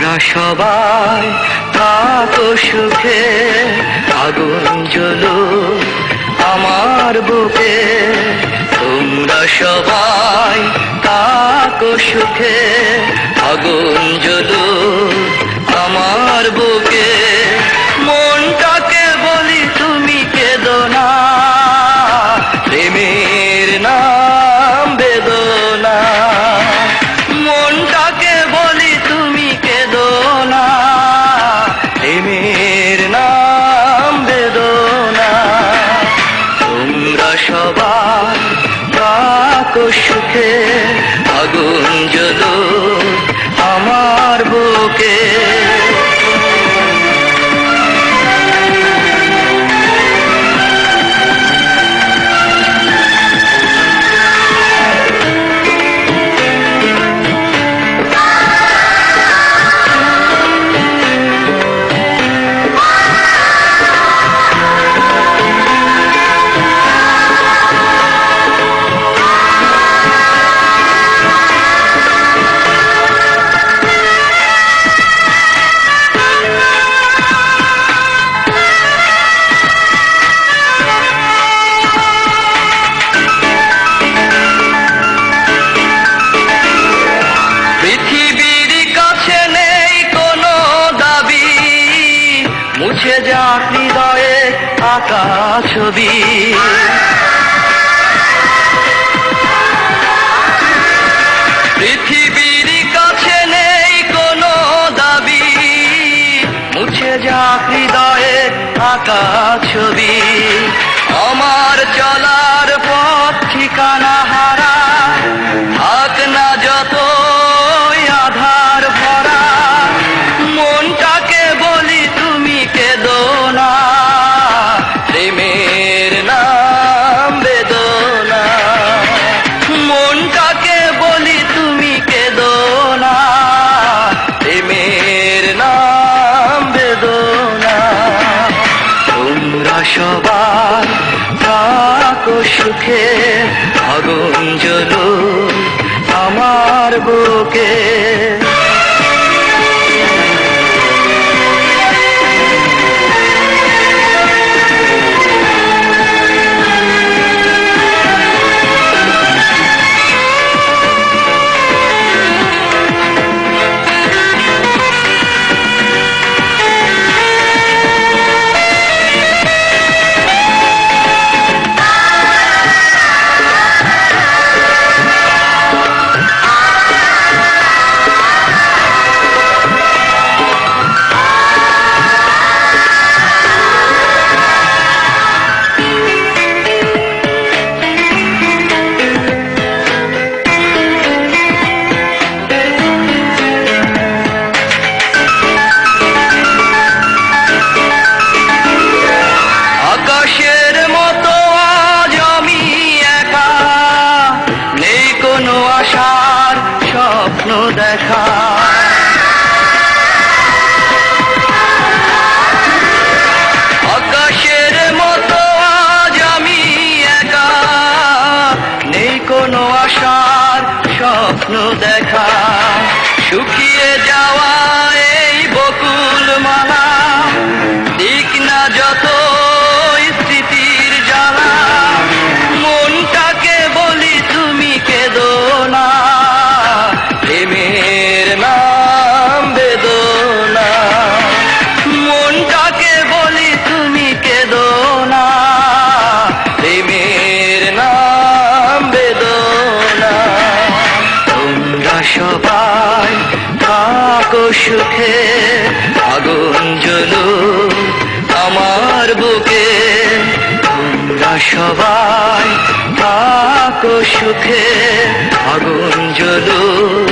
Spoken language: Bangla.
তোমরা সবাই থাকো সুখে, আগুন জ্বলুক আমার বুকে। তোমরা সবাই থাকো সুখে, আগুন জ্বলুক আমার বুকে। মনটাকে বলি তুমি কেঁদো না, প্রেমের নাম বেদনা। মনটাকে বলি তুমি কেঁদো না, প্রেমের নাম বেদনা। তোমরা সবাই থাকো সুখে, আগুন জ্বলুক আমার বুকে। মুছে যাক হৃদয়ে আঁকা ছবি, পৃথিবীর কাছে নেই কোনো দাবি। মুছে যাক হৃদয়ে আঁকা ছবি, আমার চলার পথ ঠিকানা হারা। থাক না যত আধার ভরা, মনটাকে বলি তুমি কেঁদো না, প্রেমের নাম বেদনা। মনটাকে বলি তুমি কেঁদো না, প্রেমের নাম বেদনা। তোমরা সবাই থাকো সুখে, আগুন জ্বলুক আমার বুকে। আকাশের মতো আজ আমি একা, নেই কোনো আশার স্বপ্ন দেখা। আকাশের মতো আজ আমি একা, নেই কোনো আশার স্বপ্ন দেখা। শুকিয়ে যাওয়া এই বকুল মালা, দিক না যত স্মৃতির জ্বালা। মনটাকে বলি তুমি কেঁদো না, প্রেমের নাম বেদনা। মনটাকে বলি তুমি কেঁদো না, প্রেমের নাম বেদনা। তোমরা সবাই থাকো সুখে, আগুন জ্বলুক আমার বুকে। তোমরা সবাই থাকো সুখে, আগুন জ্বলুক